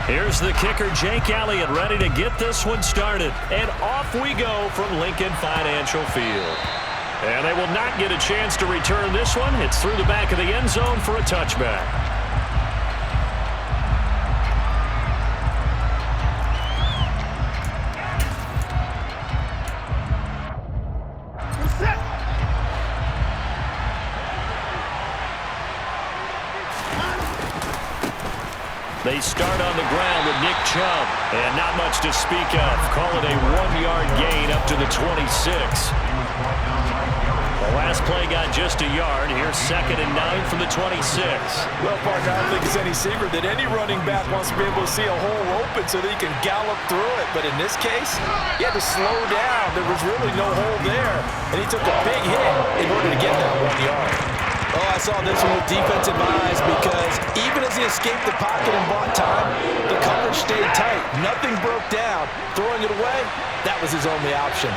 Here's the kicker, Jake Elliott, ready to get this one started. And off we go from Lincoln Financial Field. And they will not get a chance to return this one. It's through the back of the end zone for a touchback. They start on the ground with Nick Chubb. And not much to speak of. Call it a 1-yard gain up to the 26. The last play got just a yard. Here's 2nd and 9 from the 26. Well, partner, I don't think it's any secret that any running back wants to be able to see a hole open so that he can gallop through it. But in this case, he had to slow down. There was really no hole there. And he took a big hit in order to get that 1 yard. Oh, I saw this one with defensive eyes because even as he escaped the pocket and bought time, the coverage stayed tight. Nothing broke down. Throwing it away, that was his only option.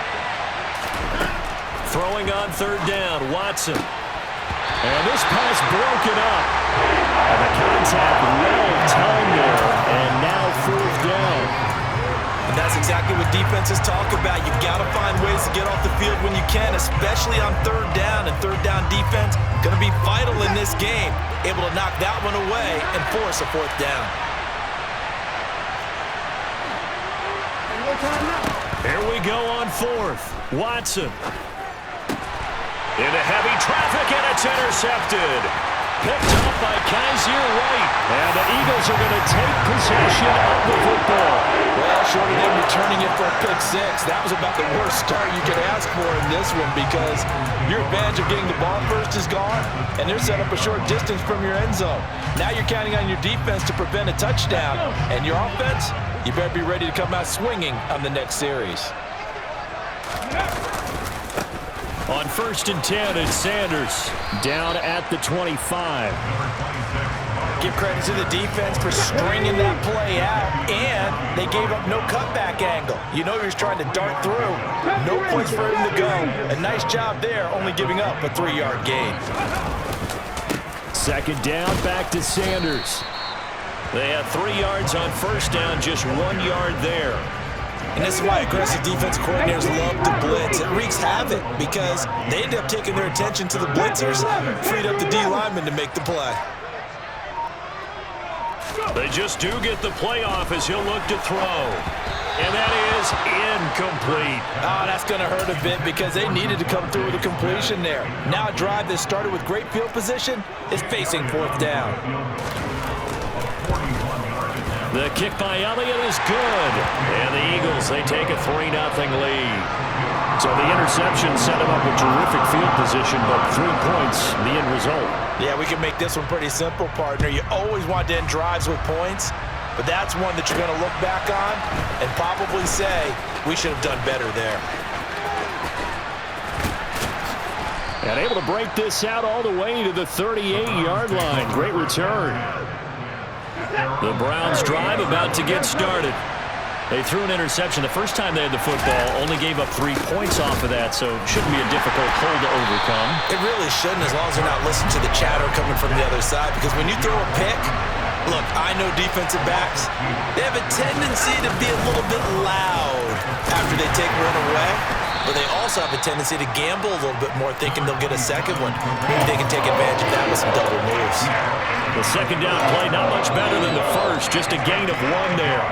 Throwing on 3rd down, Watson. And this pass broken up. And the contact well timed there. And now 4th down. And that's exactly what defenses talk about. You've got to find ways to get off the field when you can, especially on 3rd down. And 3rd down defense going to be vital in this game. Able to knock that one away and force a 4th down. Here we go on 4th. Watson. Into heavy traffic, and it's intercepted. Picked up by Kaiser White. And the Eagles are going to take possession of the football. Well, short of them returning it for a pick 6, that was about the worst start you could ask for in this one because your advantage of getting the ball first is gone, and they're set up a short distance from your end zone. Now you're counting on your defense to prevent a touchdown, and your offense, you better be ready to come out swinging on the next series. On 1st and 10, it's Sanders down at the 25. Give credit to the defense for stringing that play out, and they gave up no cutback angle. You know he was trying to dart through. No place for him to go. A nice job there, only giving up a 3-yard gain. 2nd down, back to Sanders. They have 3 yards on 1st down, just 1 yard there. And this is why aggressive defensive coordinators love to blitz. It wreaks havoc because they end up taking their attention to the blitzers, freed up the D lineman to make the play. They just do get the play off as he'll look to throw. And that is incomplete. Oh, that's going to hurt a bit because they needed to come through with a completion there. Now a drive that started with great field position is facing 4th down. The kick by Elliott is good. And the Eagles, they take a 3-0 lead. So the interception set him up with terrific field position, but 3 points, the end result. Yeah, we can make this one pretty simple, partner. You always want to end drives with points, but that's one that you're going to look back on and probably say, we should have done better there. And able to break this out all the way to the 38-yard line. Great return. The Browns drive about to get started. They threw an interception the first time they had the football, only gave up 3 points off of that, so it shouldn't be a difficult hole to overcome. It really shouldn't, as long as they're not listening to the chatter coming from the other side, because when you throw a pick, look, I know defensive backs, they have a tendency to be a little bit loud after they take one away, but they also have a tendency to gamble a little bit more, thinking they'll get a second one. Maybe they can take advantage of that with some double moves. The 2nd down play, not much better than the first, just a gain of 1 there.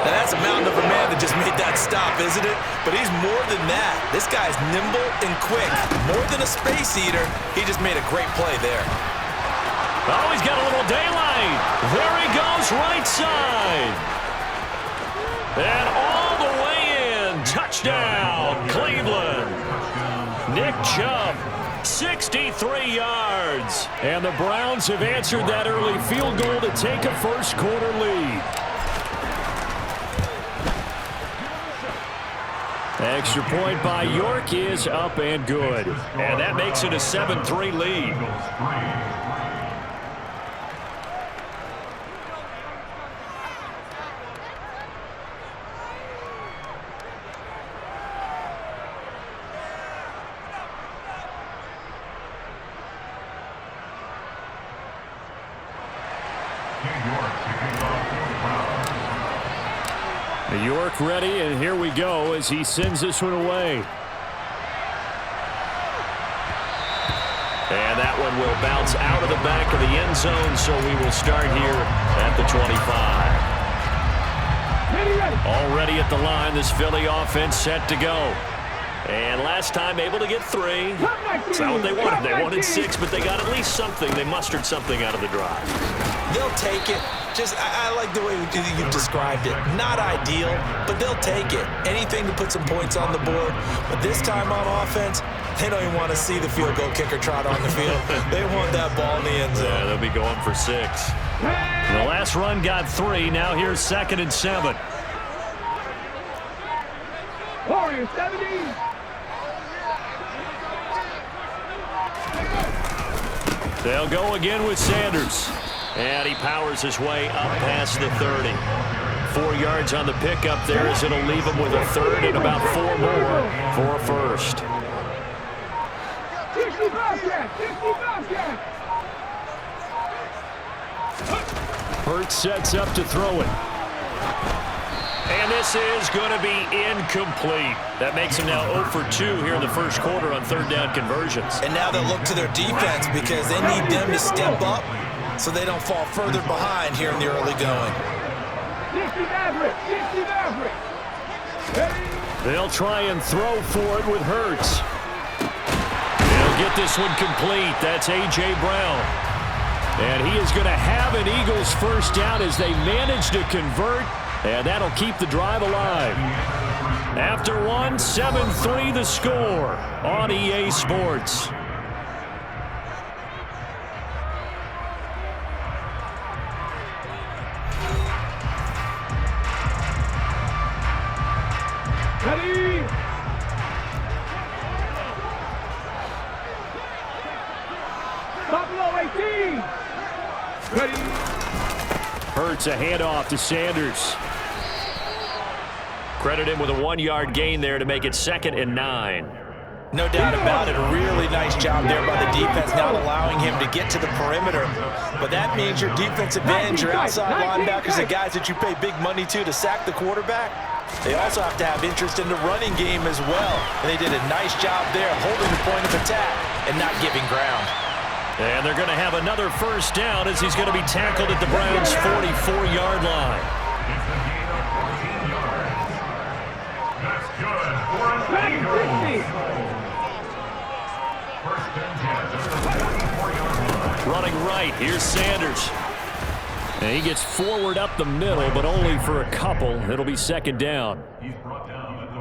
Now that's a mountain of a man that just made that stop, isn't it? But he's more than that. This guy's nimble and quick. More than a space eater, he just made a great play there. Oh, he's got a little daylight. There he goes, right side. And all the way in. Touchdown, Cleveland. Nick Chubb, 63 yards. And the Browns have answered that early field goal to take a first-quarter lead. Extra point by York is up and good. And that makes it a 7-3 lead. New York to kick off for the Browns. York ready, and here we go as he sends this one away. And that one will bounce out of the back of the end zone, so we will start here at the 25. Already at the line, this Philly offense set to go. And last time able to get 3. That's not what they wanted. They wanted 6, but they got at least something. They mustered something out of the drive. They'll take it. I like the way you described it. Not ideal, but they'll take it. Anything to put some points on the board. But this time on offense, they don't even want to see the field goal kicker trot on the field. They want that ball in the end zone. Yeah, they'll be going for 6. The last run got 3. Now here's 2nd and 7. Warriors 70. They'll go again with Sanders. And he powers his way up past the 30. 4 yards on the pickup there as it'll leave him with a 3rd and about 4 more for a first. 65 yards, 65 yards. Hurts sets up to throw it. And this is going to be incomplete. That makes him now 0 for 2 here in the first quarter on 3rd down conversions. And now they'll look to their defense because they need them to step up so they don't fall further behind here in the early going. 60 average, 60 average. They'll try and throw for it with Hurts. They'll get this one complete. That's A.J. Brown. And he is going to have an Eagles first down as they manage to convert. And that'll keep the drive alive. After one, 7-3 the score on EA Sports. Ready. Buffalo 18. Ready. Hurts a handoff to Sanders. Credit him with a 1-yard gain there to make it 2nd and 9. No doubt about it. A really nice job there by the defense, not allowing him to get to the perimeter. But that means your defensive ends, your outside linebackers, the guys that you pay big money to sack the quarterback, they also have to have interest in the running game as well. And they did a nice job there of holding the point of attack and not giving ground. And they're going to have another first down as he's going to be tackled at the Browns' 44-yard line. Running right, here's Sanders. And he gets forward up the middle, but only for a couple. It'll be 2nd down.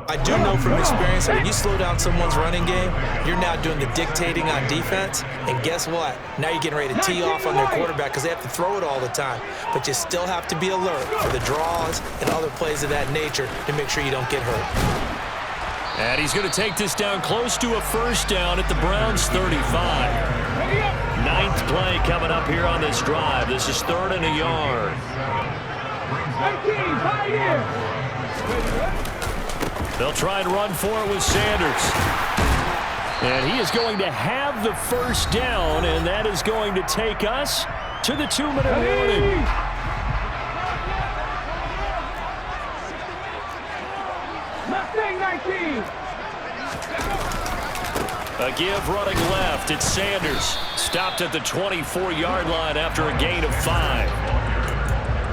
I do know from experience that when you slow down someone's running game, you're now doing the dictating on defense. And guess what? Now you're getting ready to tee off on their quarterback because they have to throw it all the time. But you still have to be alert for the draws and other plays of that nature to make sure you don't get hurt. And he's going to take this down close to a first down at the Browns' 35. 9th play coming up here on this drive. This is 3rd and a yard. 18, 5 years. They'll try and run for it with Sanders. And he is going to have the first down, and that is going to take us to the 2-minute warning. Mustang 19. A give running left. It's Sanders. Stopped at the 24-yard line after a gain of 5.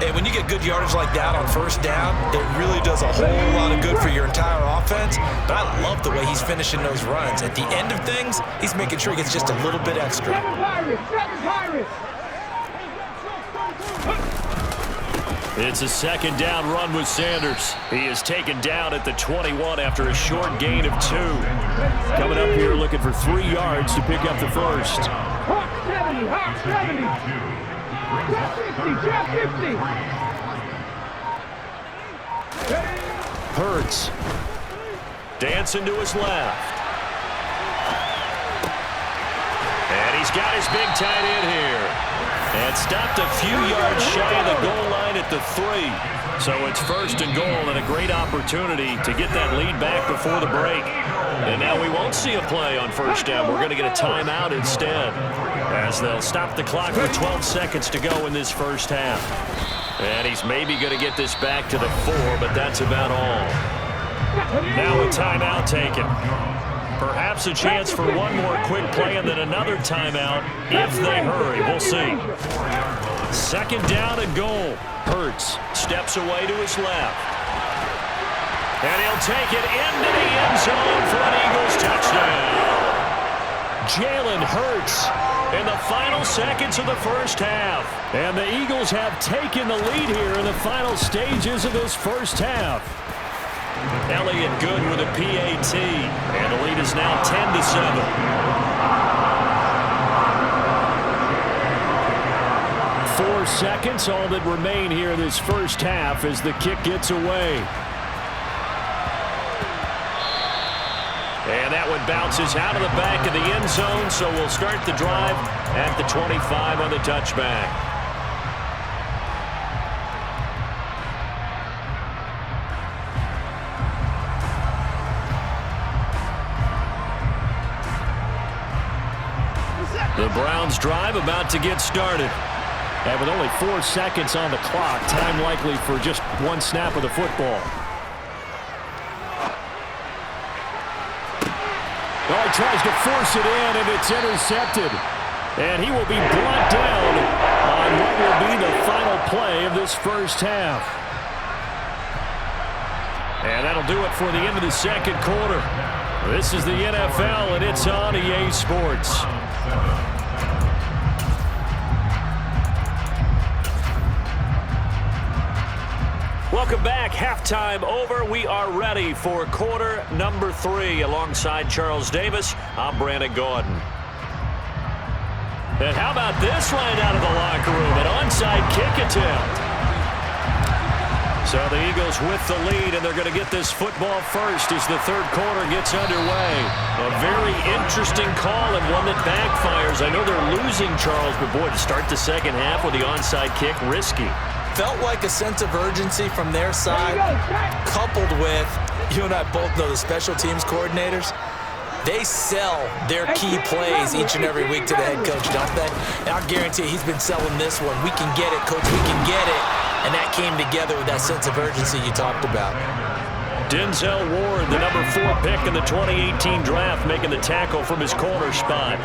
And when you get good yardage like that on first down, it really does a whole lot of good for your entire offense. But I love the way he's finishing those runs. At the end of things, he's making sure he gets just a little bit extra. 7 Pirates, 7 Pirates. It's a 2nd down run with Sanders. He is taken down at the 21 after a short gain of 2. Coming up here looking for 3 yards to pick up the first. Hawk 70, Hawk 70. Jeff 50, Jeff 50. Hurts. Dancing to his left. And he's got his big tight end here. And stopped a few yards shy of the goal line at the 3. So it's 1st and goal and a great opportunity to get that lead back before the break. And now we won't see a play on first down. We're going to get a timeout instead as they'll stop the clock with 12 seconds to go in this first half. And he's maybe going to get this back to the 4, but that's about all. Now a timeout taken. Perhaps a chance for one more quick play and then another timeout if they hurry. We'll see. Second down and goal. Hurts steps away to his left. And he'll take it into the end zone for an Eagles touchdown. Jalen Hurts in the final seconds of the first half. And the Eagles have taken the lead here in the final stages of this first half. Elliott good with a PAT. And the lead is now 10-7. 4 seconds, all that remain here this first half as the kick gets away. And that one bounces out of the back of the end zone, so we'll start the drive at the 25 on the touchback. The Browns drive about to get started. And with only 4 seconds on the clock, time likely for just one snap of the football. Oh, he tries to force it in, and it's intercepted. And he will be brought down on what will be the final play of this first half. And that'll do it for the end of the second quarter. This is the NFL, and it's on EA Sports. Welcome back. Halftime over. We are ready for quarter number 3. Alongside Charles Davis, I'm Brandon Gordon. And how about this right out of the locker room? An onside kick attempt. So the Eagles with the lead, and they're going to get this football first as the third quarter gets underway. A very interesting call and one that backfires. I know they're losing, Charles, but boy, to start the second half with the onside kick, risky. Felt like a sense of urgency from their side, coupled with, you and I both know the special teams coordinators, they sell their key plays each and every week to the head coach, don't they? And I guarantee he's been selling this one. We can get it, coach, we can get it. And that came together with that sense of urgency you talked about. Denzel Ward, the number 4 pick in the 2018 draft, making the tackle from his corner spot.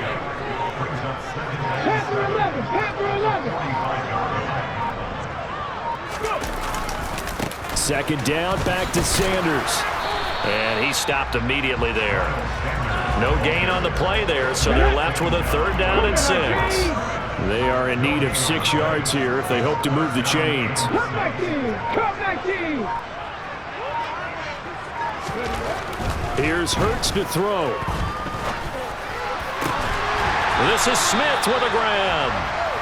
Second down, back to Sanders. And he stopped immediately there. No gain on the play there, so they're left with a third down and 6. They are in need of 6 yards here if they hope to move the chains. Come back in! Come back in! Here's Hurts to throw. This is Smith with a grab.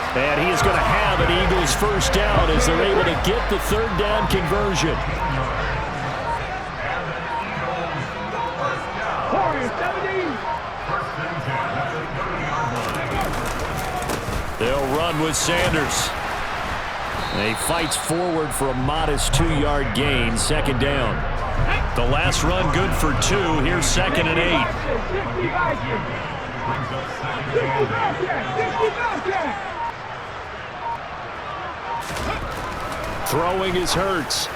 And he is going to have an Eagles first down as they're able to get the third down conversion. They'll run with Sanders. And he fights forward for a modest 2-yard gain, second down. The last run good for 2. Here's second and 8. Throwing is Hurts.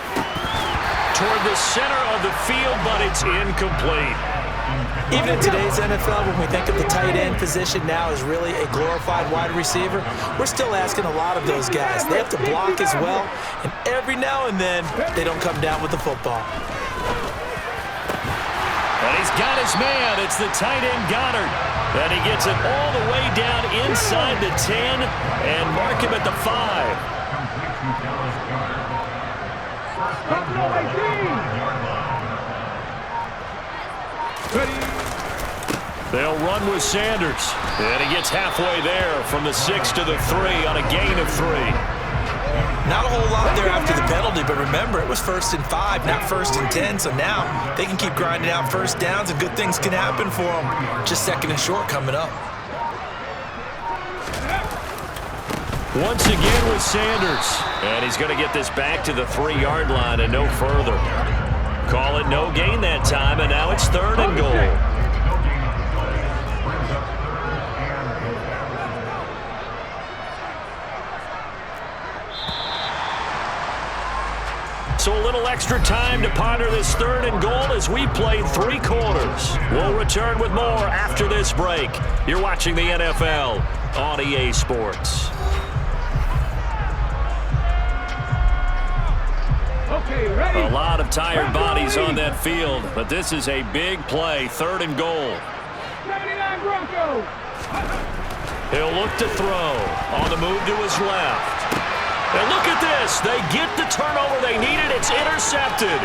Toward the center of the field, but it's incomplete. Even in today's NFL, when we think of the tight end position now as really a glorified wide receiver, we're still asking a lot of those guys. They have to block as well, and every now and then, they don't come down with the football. And he's got his man. It's the tight end Goddard. And he gets it all the way down inside the 10 and mark him at the 5. They'll run with Sanders. And he gets halfway there from the 6 to the 3 on a gain of 3. Not a whole lot there after the penalty, but remember, it was 1st and 5, not 1st and 10. So now they can keep grinding out first downs and good things can happen for them. Just 2nd and short coming up. Once again with Sanders. And he's going to get this back to the 3-yard line and no further. Call it no gain that time, and now it's 3rd and goal. So a little extra time to ponder this 3rd and goal as we played 3 quarters. We'll return with more after this break. You're watching the NFL on EA Sports. Okay, ready? A lot of tired bodies on that field, but this is a big play, 3rd and goal. 79 Broncos. He'll look to throw on the move to his left. And look at this. They get the turnover they needed. It's intercepted.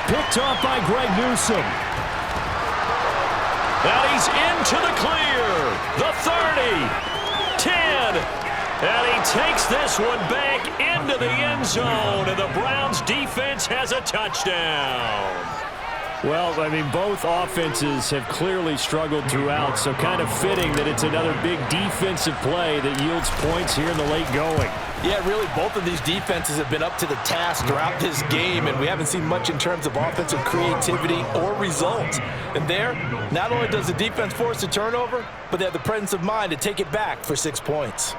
Picked off by Greg Newsome. Now he's into the clear. The 30. 10. And he takes this one back into the end zone. And the Browns defense has a touchdown. Well, I mean, both offenses have clearly struggled throughout, so kind of fitting that it's another big defensive play that yields points here in the late going. Yeah, really, both of these defenses have been up to the task throughout this game, and we haven't seen much in terms of offensive creativity or results. And there, not only does the defense force a turnover, but they have the presence of mind to take it back for 6 points.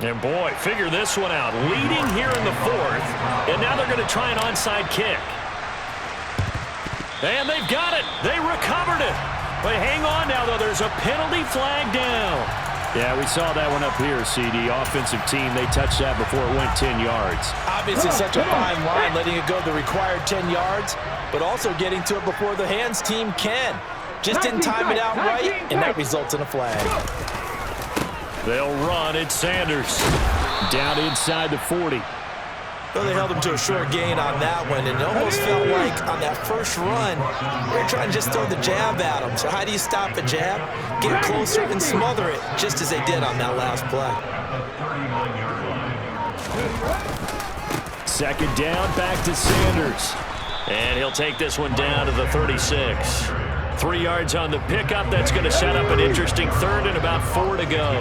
And boy, figure this one out. Leading here in the 4th, and now they're going to try an onside kick. And they've got it. They recovered it. But hang on now, though. There's a penalty flag down. Yeah, we saw that one up here, CD. Offensive team, they touched that before it went 10 yards. Obviously, such a fine line, letting it go the required 10 yards, but also getting to it before the hands team can. Just didn't time it out right, and that results in a flag. They'll run. It's Sanders. Down inside the 40. Well, they held him to a short gain on that one, and it almost felt like on that first run, they're trying to just throw the jab at him. So how do you stop a jab? Get closer and smother it, just as they did on that last play. 2nd down, back to Sanders. And he'll take this one down to the 36. 3 yards on the pickup. That's going to set up an interesting 3rd and about 4 to go.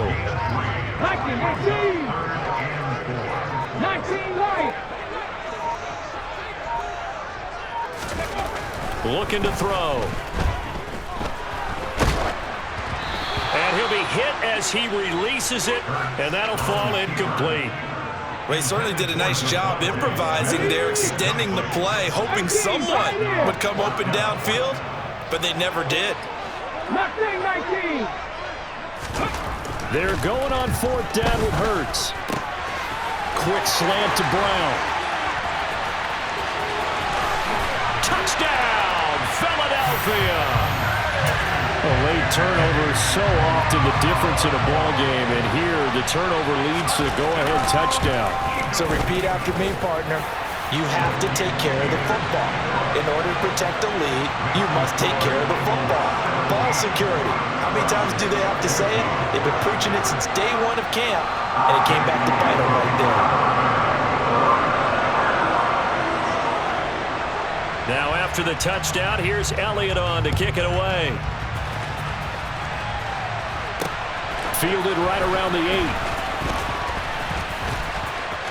19 right. Looking to throw. And he'll be hit as he releases it, and that'll fall incomplete. Well, he certainly did a nice job improvising there, extending the play, hoping someone would come open downfield, but they never did. 19. They're going on 4th down with Hurts. Quick slant to Brown. Touchdown, Philadelphia. A late turnover is so often the difference in a ball game, and here the turnover leads to the go-ahead touchdown. So repeat after me, partner. You have to take care of the football. In order to protect the lead, you must take care of the football. Ball security. How many times do they have to say it? They've been preaching it since day 1 of camp, and it came back to bite them right there. Now after the touchdown, here's Elliott on to kick it away. Fielded right around the 8.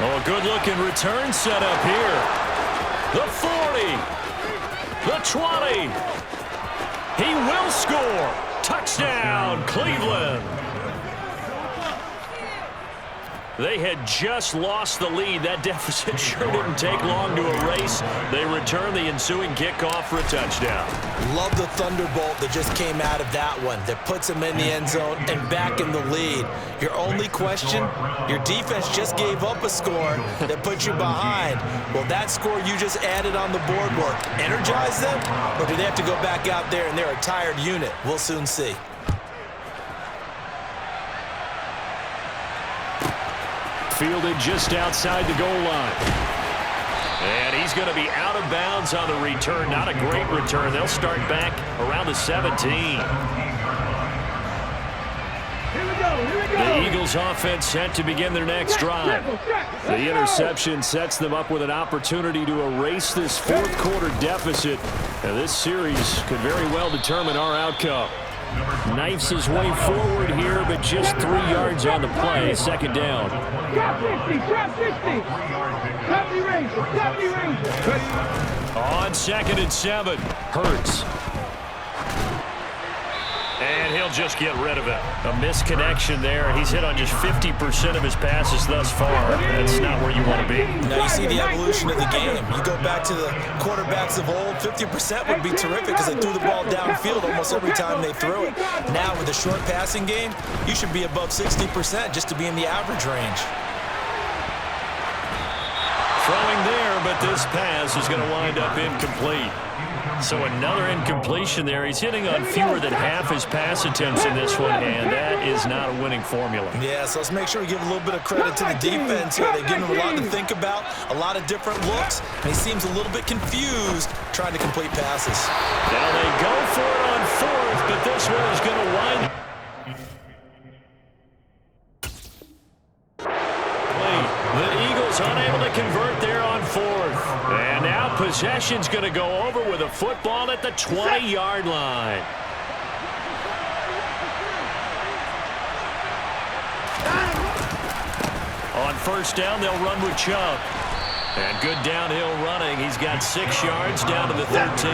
Oh, a good-looking return set up here. The 40. The 20. He will score. Touchdown, Cleveland. They had just lost the lead. That deficit sure didn't take long to erase. They return the ensuing kickoff for a touchdown. Love the thunderbolt that just came out of that one that puts them in the end zone and back in the lead. Your only question, your defense just gave up a score that put you behind. Well, that score you just added on the board will energize them, or do they have to go back out there and they're a tired unit? We'll soon see. Fielded just outside the goal line. And he's going to be out of bounds on the return. Not a great return. They'll start back around the 17. Here we go. The Eagles offense set to begin their next drive. The interception sets them up with an opportunity to erase this 4th quarter deficit. And this series could very well determine our outcome. Knifes his way forward here, but just 3 yards on the play. 2nd down. Drop 60. Deputy range. On 2nd and 7, Hurts. And he'll just get rid of it. A misconnection there. He's hit on just 50% of his passes thus far. That's not where you want to be. Now you see the evolution of the game. You go back to the quarterbacks of old, 50% would be terrific because they threw the ball downfield almost every time they threw it. Now with the short passing game, you should be above 60% just to be in the average range. Throwing there, but this pass is going to wind up incomplete. So another incompletion there. He's hitting on fewer than half his pass attempts in this one, and that is not a winning formula. Yeah, so let's make sure we give a little bit of credit to the defense here. They've given him a lot to think about, a lot of different looks, and he seems a little bit confused trying to complete passes. Now they go for it on 4th, but this one is going to wind up. The Eagles unable to convert there on 4th. And now possession's going to go over with a football at the 20-yard line. On 1st down, they'll run with Chubb. And good downhill running. He's got 6 yards down to the 13.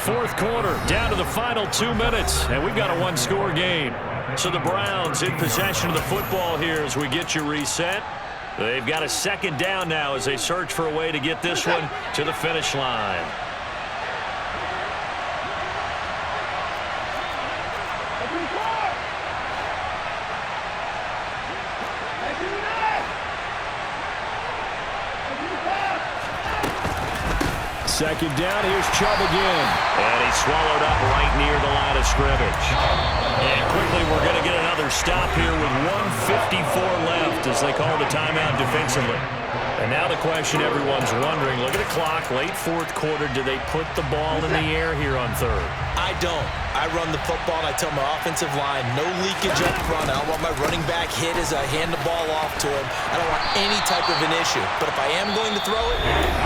4th quarter, down to the final 2 minutes. And we've got a one-score game. So the Browns in possession of the football here as we get you reset. They've got a 2nd down now as they search for a way to get this one to the finish line. Second down, here's Chubb again. And he's swallowed up right near the line of scrimmage. And quickly we're going to get another stop here with 1:54 left as they call the timeout defensively. And now the question everyone's wondering, look at the clock, late 4th quarter, do they put the ball in the air here on 3rd? I don't. I run the football and I tell my offensive line, no leakage up front. I don't want my running back hit as I hand the ball off to him. I don't want any type of an issue. But if I am going to throw it,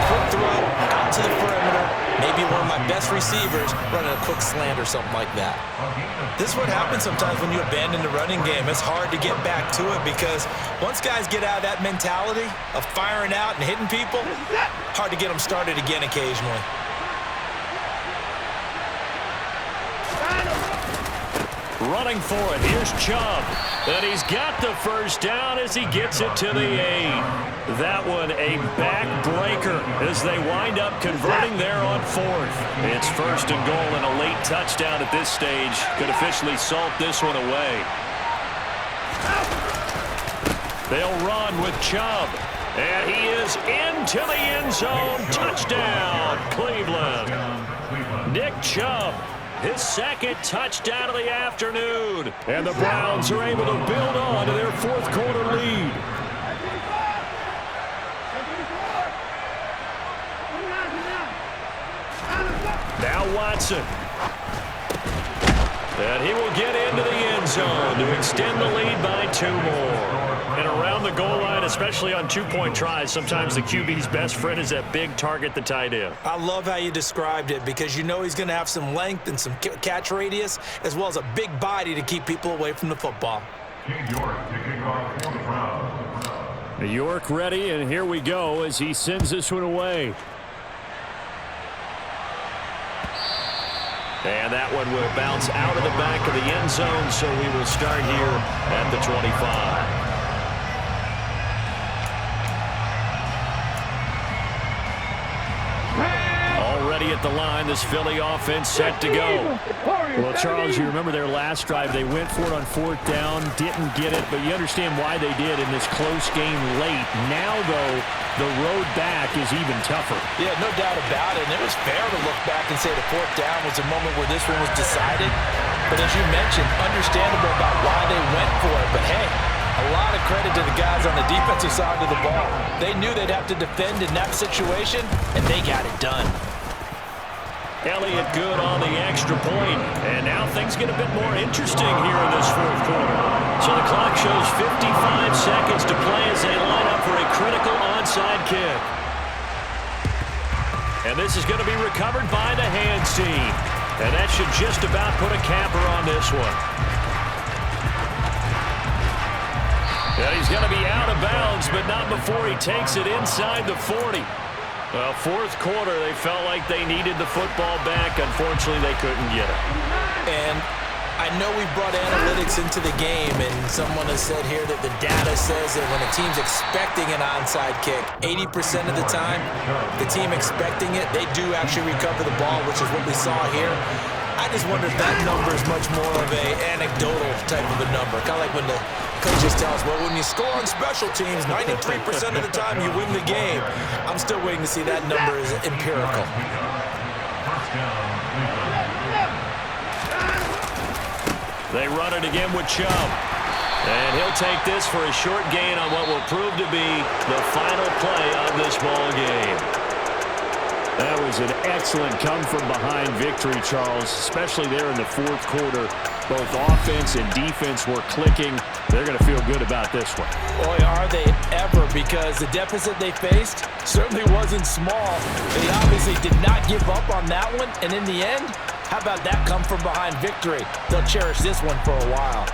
quick throw, out to the perimeter, maybe one of my best receivers running a quick slant or something like that. This is what happens sometimes when you abandon the running game. It's hard to get back to it because once guys get out of that mentality of firing out and hitting people, hard to get them started again occasionally. Running for it, here's Chubb. And he's got the 1st down as he gets it to the 8. That one a backbreaker as they wind up converting there on 4th. It's 1st and goal and a late touchdown at this stage. Could officially salt this one away. They'll run with Chubb. And he is into the end zone. Touchdown, Cleveland. Nick Chubb. His 2nd touchdown of the afternoon. And the Browns are able to build on to their 4th quarter lead. Now Watson. And he will get into the end zone to extend the lead by 2 more. And around the goal line, especially on 2-point tries, sometimes the QB's best friend is that big target, the tight end. I love how you described it because you know he's going to have some length and some catch radius as well as a big body to keep people away from the football. York ready, and here we go as he sends this one away. And that one will bounce out of the back of the end zone, so we will start here at the 25. Already at the line, this Philly offense set to go. Well, Charles, you remember their last drive. They went for it on 4th down, didn't get it, but you understand why they did in this close game late. Now, though, the road back is even tougher. Yeah, no doubt about it. And it was fair to look back and say the 4th down was a moment where this one was decided. But as you mentioned, understandable about why they went for it. But, hey, a lot of credit to the guys on the defensive side of the ball. They knew they'd have to defend in that situation, and they got it done. Elliott good on the extra point. And now things get a bit more interesting here in this 4th quarter. So the clock shows 55 seconds to play as they line up for a critical onside kick. And this is going to be recovered by the hands team. And that should just about put a capper on this one. And he's going to be out of bounds, but not before he takes it inside the 40. Well, fourth quarter, they felt like they needed the football back. Unfortunately, they couldn't get it. And I know we brought analytics into the game, and someone has said here that the data says that when a team's expecting an onside kick, 80% of the time, the team expecting it, they do actually recover the ball, which is what we saw here. I just wonder if that number is much more of an anecdotal type of a number. Kind of like when the coaches tell us, well, when you score on special teams, 93% of the time you win the game. I'm still waiting to see that number is empirical. They run it again with Chubb. And he'll take this for a short gain on what will prove to be the final play of this ball game. That was an excellent come-from-behind victory, Charles, especially there in the fourth quarter. Both offense and defense were clicking. They're going to feel good about this one. Boy, are they ever, because the deficit they faced certainly wasn't small. They obviously did not give up on that one, and in the end, how about that come-from-behind victory? They'll cherish this one for a while.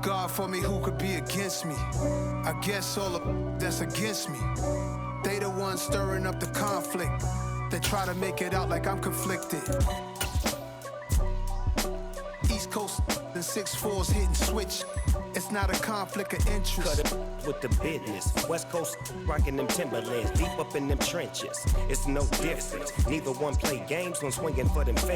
God for me, who could be against me? I guess all of that's against me. They the ones stirring up the conflict. They try to make it out like I'm conflicted. East Coast and 6'4's hitting switch. It's not a conflict of interest. Cut it with the business. West Coast rocking them Timberlands, deep up in them trenches. It's no difference. Neither one play games when swinging for them fences.